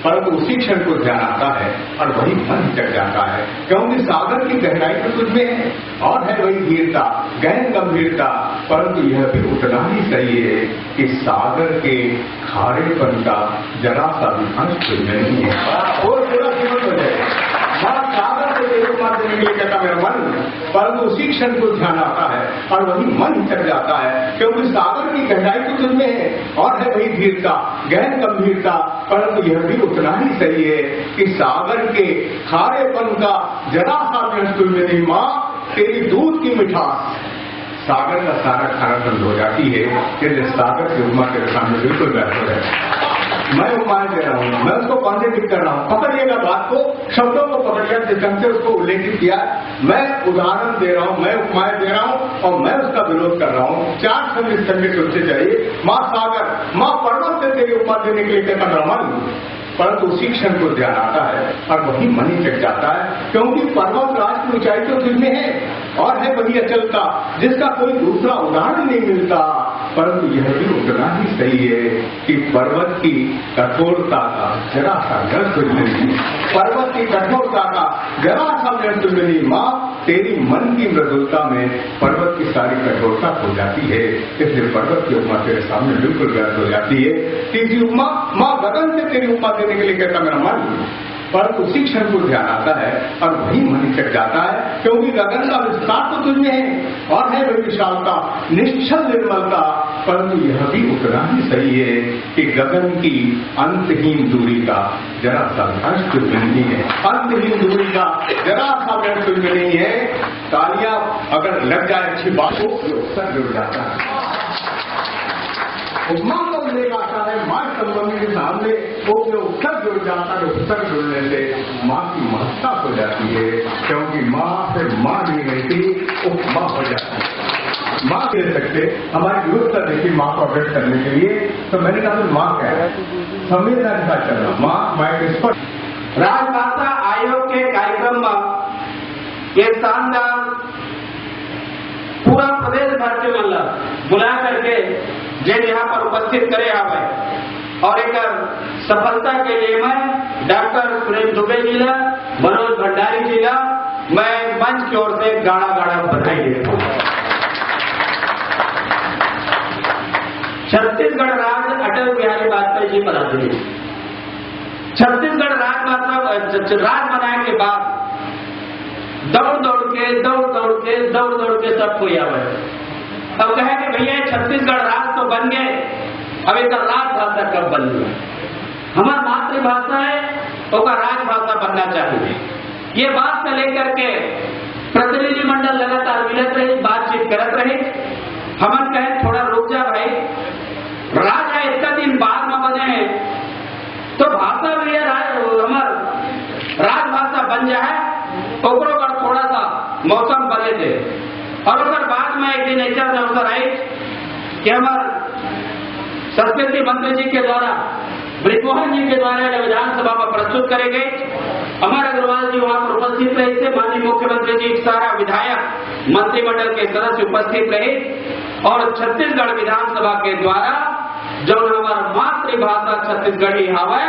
परंतु उसी क्षण को ध्यान आता है और वही मन हिचक जाता है, क्योंकि सागर की गहराई तो तुझ में है और है वही धीरता, गहन गंभीरता, परंतु यह भी उतना ही सही है कि सागर के खारेपन का जरा सा भी अंश तुझ में नहीं है। और पूरा जीवन हो जाएगा। सागर से तेरे उपमा देने के लिए कहता मेरा मन, परंतु उसी क्षण को ध्यान आता है और वही मन हिचक जाता है, क्योंकि सागर की गहराई तो तुझ में है और है वही धीरता, गहन गंभीरता, परंतु यह भी उतना ही सही है कि सागर के खारेपन का जरा सा भी अंश तुझ में नहीं। मां तेरी दूध की मिठास सागर का सारा खारापन हो जाती है, कि सागर की उपमा तेरे सामने बिल्कुल बैठ हो जाए। मैं उपमाएं दे रहा हूं, मैं उसको कॉन्ट्रडिक्ट कर रहा हूं, पकड़िएगा बात को, शब्दों को पकड़िएगा, जिस ढंग से उसको उल्लेखित किया। मैं उदाहरण दे रहा हूं, मैं उपमाएं दे रहा हूं और मैं उसका विरोध कर रहा हूं। चार संगीत उससे चाहिए। मां सागर, मां पर्वत से तेरी उपमा देने के लिए कहता रमन, परंतु उसी क्षण को ध्यान आता है और वही मन ही चक जाता है, क्योंकि पर्वत राज की ऊंचाई तो तुझ में है और है वही अचलता, जिसका कोई दूसरा उदाहरण नहीं मिलता, परंतु यह भी उतना ही सही है कि पर्वत की कठोरता का जरा सा डर तुझ में नहीं, पर्वत की कठोरता का जरा सा डर तुझ में नहीं। मां तेरी मन की मृदुलता में पर्वत की सारी कठोरता खो जाती है, इसलिए पर्वत की उपमा तेरे सामने बिल्कुल व्यर्थ हो जाती है। तीसरी उपमा, मां गगन से तेरी उपमा देने के लिए कहता मेरा मन, परंतु उसी क्षण को ध्यान आता है और वही मन हिचक जाता है, क्योंकि गगन का विस्तार तो तुझ में है और है वही विशालता, निश्चल निर्मलता, परंतु यह भी उतना ही सही है कि गगन की अंतहीन दूरी का जरा सा अंश तुझ में नहीं है, अंतहीन दूरी का जरा सा अंश तुझ में नहीं है। तालियां अगर लग जाए अच्छी बात हो तो उत्तर जुड़ जाता है। उपमा का उल्लेख आता है मां संबंधी के सामने, वो जो उत्तर जुड़ जाता है, उत्तर जुड़ने से मां की महत्ता हो जाती है, क्योंकि मां से मां नहीं रहती, उपमा हो जाती है। मां कह सकते हमारी विरोधता देखी मां को अभ्यक्त करने के लिए, तो मैंने कहा तो मां क्या है, संवेदना के साथ चलना, मां मैं स्पष्ट। राजभाषा आयोग के कार्यक्रम में ये शानदार पूरा प्रदेश भर के मतलब बुला करके जिन यहाँ पर उपस्थित करे आवे और एक सफलता के लिए मैं डॉक्टर सुरेश दुबे जी ला, मनोज भंडारी जी ला मैं मंच की ओर से गाड़ा गाड़ा बधाई देता हूँ। छत्तीसगढ़ राज्य अटल बिहारी वाजपेयी जी बनाते हैं। छत्तीसगढ़ राज्य मतलब राज बनाने के बाद दौड़ दौड़ के सब कोई आवे। अब कहे कि भैया छत्तीसगढ़ राज्य तो बन गए, अब एक राजभाषा कब बनी? हमारी मातृभाषा है तो राजभाषा बनना चाहिए। ये बात से लेकर के प्रतिनिधिमंडल लगातार मिलत रहे, बातचीत करत रहे। हम कहे थोड़ा रुक जा भाई, राजा इतना दिन बाद में बने हैं तो भाषा भी हमार राजभाषा बन जाए, थोड़ा सा मौसम बने थे। और उसके बाद में एक दिन ऐसा अवसर आई कि हमारे संस्कृति मंत्री जी के द्वारा, ब्रिजमोहन जी के द्वारा विधानसभा में प्रस्तुत करे गए। अमर अग्रवाल जी वहां पर उपस्थित रहे थे, माननीय मुख्यमंत्री जी, सारा विधायक मंत्रिमंडल के सदस्य उपस्थित रहे और छत्तीसगढ़ विधानसभा के द्वारा जो हमारी मातृभाषा छत्तीसगढ़ी हवा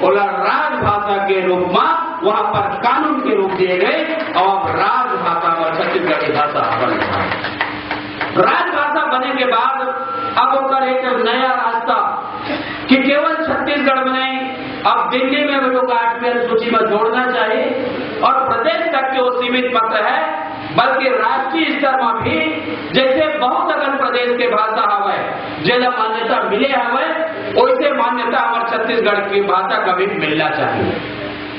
ओला राजभाषा के रूप में वहां पर कानून के रूप दिए गए और राजभाषा में छत्तीसगढ़ी भाषा बनी। राजभाषा बनने के बाद अब होकर एक नया रास्ता कि केवल छत्तीसगढ़ में नहीं, अब दिल्ली में भी लोग 8वीं सूची में जोड़ना चाहिए और प्रदेश तक के वो सीमित मत है, बल्कि राष्ट्रीय स्तर में भी जैसे बहुत अगर प्रदेश के भाषा हवे जिला मान्यता मिले हवे, वैसे मान्यता हमारे छत्तीसगढ़ की भाषा का भी मिलना चाहिए।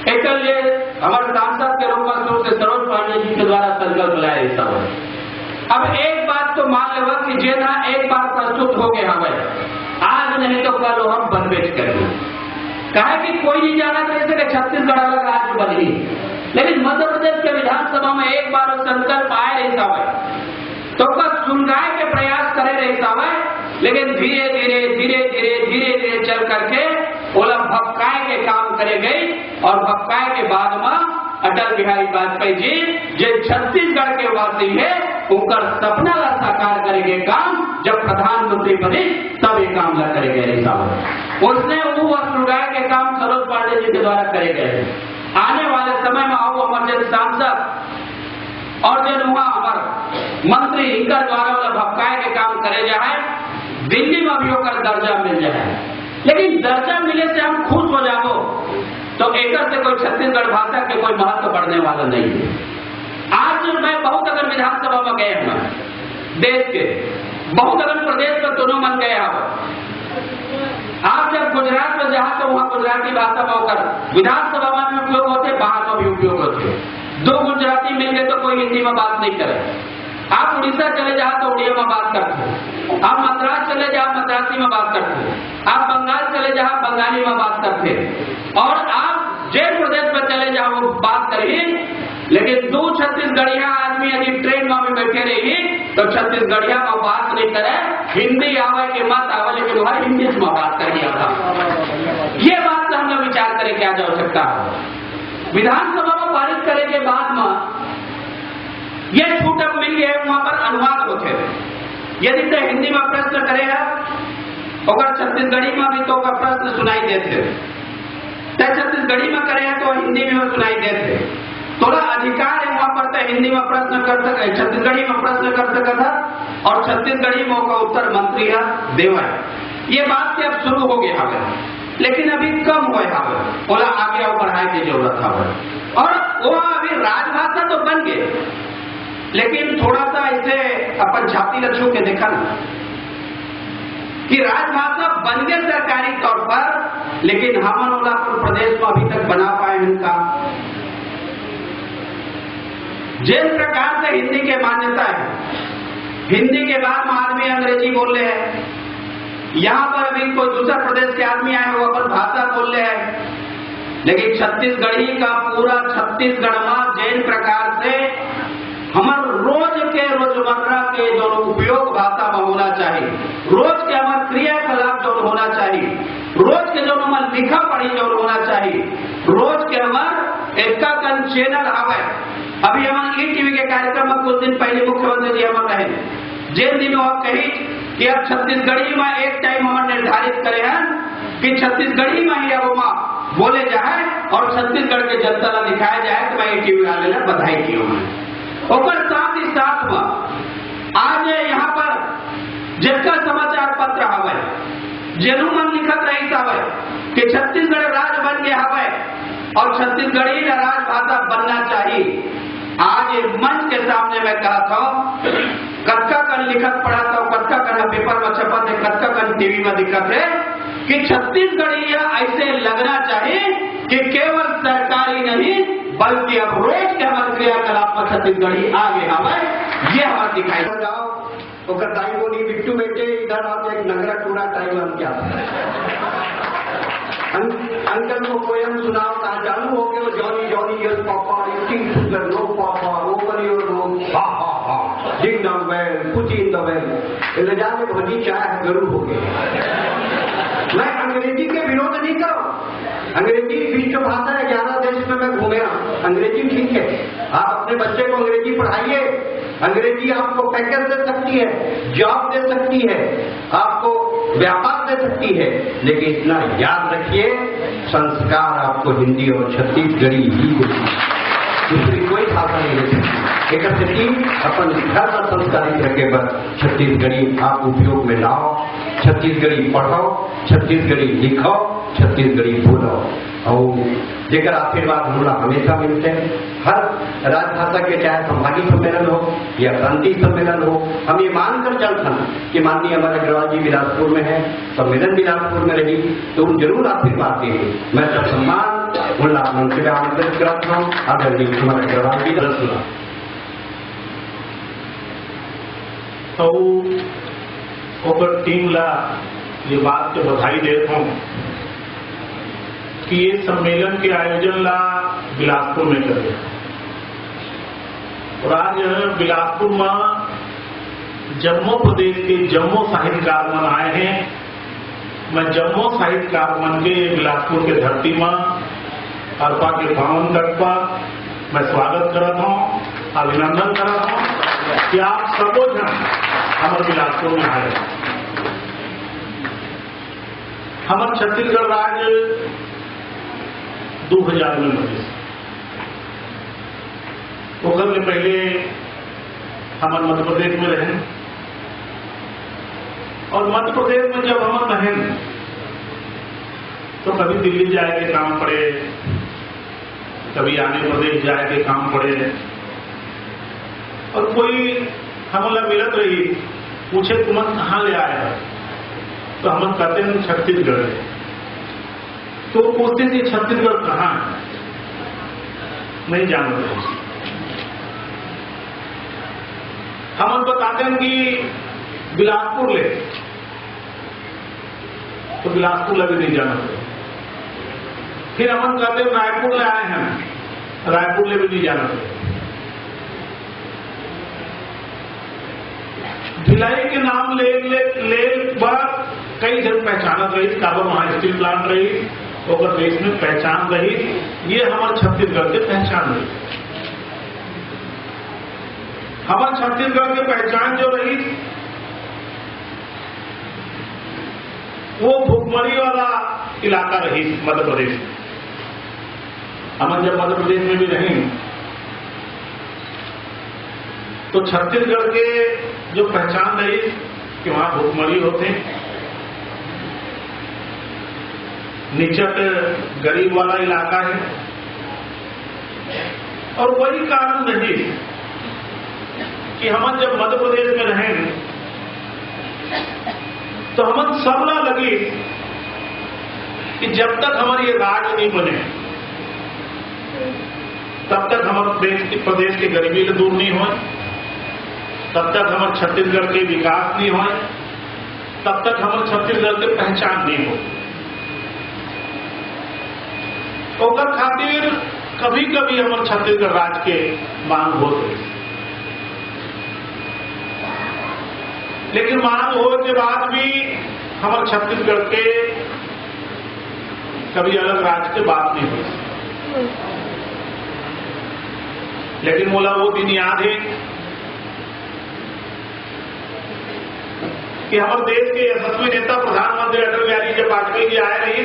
एक लिए हमारे सांसद के रूप में सरोज पांडे जी के द्वारा संकल्प लाया ऐसा है। अब एक बात तो मान लेगा कि जेना एक बार प्रस्तुत हो गया हवे, आज नहीं तो कल हम बनवेज करेंगे। कहा कि कोई नहीं जाना कैसे कि छत्तीसगढ़ अलग राज्य बनी, लेकिन मध्य प्रदेश के विधानसभा में एक बार संकल्प आए रहता है तो सुलझाए के प्रयास करे रहता है, लेकिन धीरे धीरे चल करके ओला भपकाए के काम करे गई और भपकाए के बाद में अटल बिहारी वाजपेयी जी जो छत्तीसगढ़ के वासी है उनका सपना ला साकार करेंगे काम जब प्रधानमंत्री बने तब ये काम ला करेंगे साहब। उसने वो वस्त्र उड़ाए के काम सरोज पांडे जी के द्वारा करे गए। आने वाले समय में आओ हमारे जन सांसद और जन वहां हमारे मंत्री इनका द्वारा वाला भपकाए के काम करे जाए, दिल्ली में भी होकर दर्जा मिल जाए। लेकिन दर्जा मिले से हम खुश हो जाओ तो एक से कोई छत्तीसगढ़ भाषा के कोई महत्व बढ़ने वाला नहीं है। आज मैं बहुत अगर विधानसभा में गए हैं देश के, बहुत अगर प्रदेश में दोनों मन गए हैं। आप जब गुजरात में जहां तो वहां गुजराती भाषा में होकर विधानसभा में भी उपयोग होते, बाहर में भी उपयोग होते। दो गुजराती मिल गए तो कोई हिंदी में बात नहीं करे। आप उड़ीसा चले जाओ तो उड़िया में बात करते, आप मद्रास चले जाओ मद्रासी में बात करते, आप बंगाल चले जाओ बंगाली में बात करते, और आप जिस प्रदेश में चले जाओ वो बात करिए। लेकिन दो छत्तीसगढ़िया आदमी यदि ट्रेन में भी बैठे रही तो छत्तीसगढ़िया में बात नहीं करे, हिंदी आवे के मत आवे, लेकिन वह हिंदी में बात कर दिया था। ये बात से हम लोग विचार करें क्या जा सकता है। विधानसभा में पारित करे के बाद में ये छूट अब मिल गया, वहां पर अनुवाद होते थे। यदि तो हिंदी में प्रश्न करेगा अगर छत्तीसगढ़ी में भी तो प्रश्न सुनाई देते, छत्तीसगढ़ी में करे तो हिंदी में सुनाई देते। थोड़ा अधिकार है वहां पर तो हिंदी में प्रश्न कर सके, छत्तीसगढ़ी में प्रश्न कर सकता था और छत्तीसगढ़ी में का उत्तर मंत्री है देवा है। ये बात से अब शुरू हो गया है, लेकिन अभी कम हुआ है, बोला आगे और बढ़ाए की जरूरत है। और वो अभी राजभाषा तो बन गए, लेकिन थोड़ा सा इसे अपन छाती लच्छू के देखा ना कि राजभाषा बन गए सरकारी तौर पर, लेकिन हम उल्लापुर प्रदेश में अभी तक बना पाए इनका। जिस प्रकार से हिंदी के मान्यता है, हिंदी के बाद में आदमी अंग्रेजी बोल रहे हैं। यहां पर अभी कोई दूसरा प्रदेश के आदमी आए वो अपन भाषा बोल रहे हैं, लेकिन छत्तीसगढ़ी का पूरा छत्तीसगढ़ में जिन प्रकार से हमारे रोज के रोजमर्रा के जो उपयोग भाषा में होना चाहिए, रोज के हमारे क्रियाकलाप जो होना चाहिए, रोज के जो हमारे लिखा पढ़ी जो होना चाहिए, रोज के हमारे एकाकन चैनल आवे। अभी हमारे टीवी के कार्यक्रम में कुछ दिन पहले मुख्यमंत्री जी हमारे रहे, जिन दिनों आप कही कि अब छत्तीसगढ़ी में एक टाइम हमारे निर्धारित करे हैं कि छत्तीसगढ़ी में ही अब बोले जाए और छत्तीसगढ़ के जनता ला दिखाया जाए, तो मैं टीवी वाले ने बधाई की हूं। और साथ ही साथ में आज यहाँ पर जिसका समाचार पत्र हवे जेनू मन लिखत रही हवे कि छत्तीसगढ़ राज्य बन गया हवे और छत्तीसगढ़ी राजभाषा बनना चाहिए। आज एक मंच के सामने मैं कहा था, कत्का कन लिखत पढ़ा था, कत्का कन पेपर में छपा थे, कत्का कन टीवी में दिक्कत है कि छत्तीसगढ़ी ऐसे लगना चाहिए कि केवल सरकारी नहीं बल्कि अब रोज के हमारे क्रियाकलाप में छत्तीसगढ़ी आगे हमें ये हमारे दिखाई जाओ। तो कताई बोली बिट्टू बेटे इधर आप एक नगरा टूरा टाइम हम क्या अंकल को पोयम सुनाओ, कहा चालू हो गया Johnny Johnny yes papa eating sugar no papa open your room हा हा हा ding dog well put in the well ले जाने भजी चाय जरूर हो गए। मैं अंग्रेजी के विरोध नहीं करूं, अंग्रेजी विश्व भाषा है, 11 देश में मैं घूमे हूं, अंग्रेजी ठीक है, आप अपने बच्चे को अंग्रेजी पढ़ाइए, अंग्रेजी आपको पैकेज दे सकती है, जॉब दे सकती है, आपको व्यापार दे सकती है, लेकिन इतना याद रखिए संस्कार आपको हिंदी और छत्तीसगढ़ी ही देती, दूसरी कोई भाषा नहीं दे सकती। एक अपन घर का संस्कारित रखे बस छत्तीसगढ़ी आप उपयोग में लाओ, छत्तीसगढ़ी पढ़ो, छत्तीसगढ़ी लिखो, छत्तीसगढ़ी बोलो, और जेकर आशीर्वाद हम लोग हमेशा मिलते हैं। हर राजभाषा के चाहे संभागी सम्मेलन हो या शांति सम्मेलन हो, हम ये मानकर चलते हैं कि माननीय हमारे अग्रवाल जी बिलासपुर में है, सम्मेलन बिलासपुर में रही तो उन जरूर आशीर्वाद देंगे। मैं सब सम्मान उन मंत्री में आमंत्रित करता हूँ, आदरणीय हमारे अग्रवाल जी रसुला तो टीम ला ये बात के बधाई देता हूँ कि ये सम्मेलन के आयोजन ला बिलासपुर में करे, और आज बिलासपुर में जम्मू प्रदेश के जम्मू साहित्यकार मन आए हैं। मैं जम्मू साहित्यकार मन के बिलासपुर के धरती में अरपा के पावन तट पर मैं स्वागत करता हूँ, अभिनंदन करता हूँ। कि आप सबो जन हमारे बिलासपुर में आए। हमारे छत्तीसगढ़ राज्य 2000 में बने। ओकर में पहले हमारे मध्य प्रदेश में रहे, और मध्य प्रदेश में जब हम रहे तो कभी दिल्ली जाए के काम पड़े, कभी आंध्र प्रदेश जाए के काम पड़े, और कोई हमला मिलत रही, पूछे तुम कहाँ ले आए हो, तो हम कहते हैं छत्तीसगढ़। तो वो पूछते थे छत्तीसगढ़ कहाँ है, नहीं जानते। हम बताते हैं कि बिलासपुर ले, तो बिलासपुर लगे नहीं जानते। फिर हम कहते हैं रायपुर ले आए हैं, रायपुर ले भी नहीं जानते। भिलाई के नाम ले बात कई जन पहचानत रही, काबा वहां स्टील प्लांट रही, और देश में पहचान रही। ये हमारे छत्तीसगढ़ के पहचान रही। हमारे छत्तीसगढ़ की पहचान जो रही वो भुखमरी वाला इलाका रही मध्य प्रदेश में। हम जब मध्य प्रदेश में भी रहे तो छत्तीसगढ़ के जो पहचान रही कि वहां भुखमरी होते, निचट गरीब वाला इलाका है, और वही कारण रही कि हम जब मध्य प्रदेश में रहे तो हम सबला लगी कि जब तक हमारी ये राज्य नहीं बने तब तक हमारे प्रदेश की गरीबी दूर नहीं हो, तब तक हमारे छत्तीसगढ़ के विकास नहीं हो, तब तक हमारे छत्तीसगढ़ की पहचान नहीं हो। ओकर खातिर कभी कभी हमारे छत्तीसगढ़ राज्य के मांग होते, लेकिन मांग होने के बाद भी हमारे छत्तीसगढ़ के कभी अलग राज्य के बात नहीं हुई। लेकिन बोला वो दिन याद है कि हमारे देश के यशस्वी नेता प्रधानमंत्री अटल बिहारी जब वाजपेयी जी आए रही,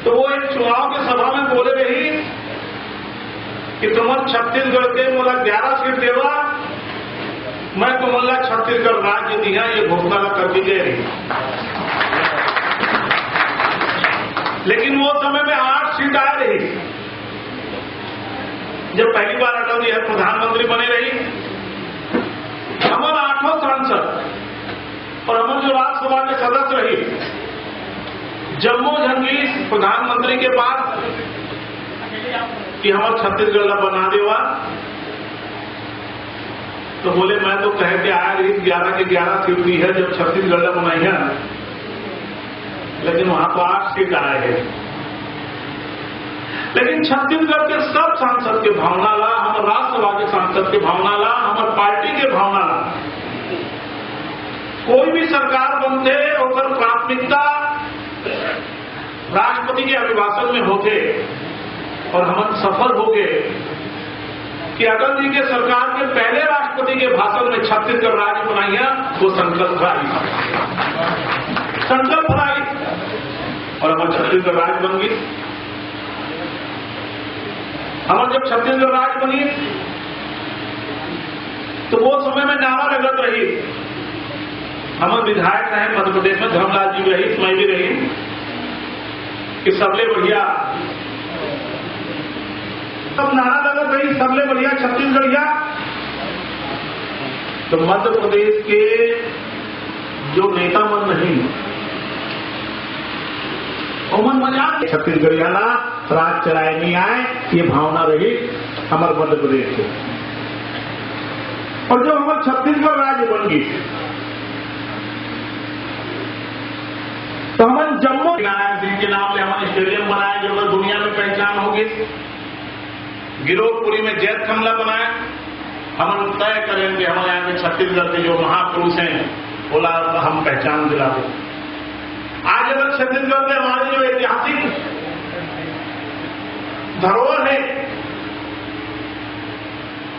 तो वो एक चुनाव की सभा में बोले रही कि तुम्हारे छत्तीसगढ़ के बोला 11 सीट देवा, मैं तुम्हारा छत्तीसगढ़ राज्य दिया, ये घोषणा करके दे रही। लेकिन वो समय में 8 सीट आ रही। जब पहली बार अटल जी प्रधानमंत्री बने रही, हमारे 8 सांसद और हमारे जो राज्यसभा के सदस्य रही, जम्मू जंगी प्रधानमंत्री के बाद कि हमारे छत्तीसगढ़ बना देवा, तो बोले मैं तो कह के आया रही 11 की 11 सीट दी है जब छत्तीसगढ़ बनाई है, लेकिन वहां तो 8 सीट आए हैं। लेकिन छत्तीसगढ़ के सब सांसद के भावना ला, हमारे राज्यसभा के सांसद के भावना ला, हमारे पार्टी के भावना ला, कोई भी सरकार बनते और प्राथमिकता राष्ट्रपति के अभिभाषण में होते, और हम सफल हो गए कि अटल जी के सरकार के पहले राष्ट्रपति के भाषण में छत्तीसगढ़ राज्य बनाइया, वो संकल्प राई, और हमारे छत्तीसगढ़ राज्य बन गई। हमारे जब छत्तीसगढ़ राज्य बनी तो वो समय में नारा लगत रही, हमारे विधायक रहे मध्य प्रदेश में, धर्मलाल जी भी रही, मैं भी रही, कि सबले बढ़िया, तब नारा लगत रही सबले बढ़िया छत्तीसगढ़िया। तो मध्य प्रदेश के जो नेता मन नहीं, उमन मजाक छत्तीसगढ़ियाना राज चलाए नहीं आए, ये भावना रही हमारे मध्य प्रदेश को। और जो हमारे छत्तीसगढ़ राज्य बन गई तो हम जम्मू नारायण सिंह के नाम से हमारे स्टेडियम बनाया, जो दुनिया में पहचान होगी। गिरोधपुरी में जैत कमला बनाया। हम तय करेंगे हमारे यहाँ के छत्तीसगढ़ के जो महापुरुष हैं, बोला हम पहचान दिला दो। आज अगर छत्तीसगढ़ में हमारे जो ऐतिहासिक धरोहर है,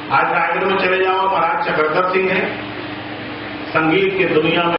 आज रायगढ़ में चले जाओ, महाराज चक्रधर सिंह है, संगीत की दुनिया में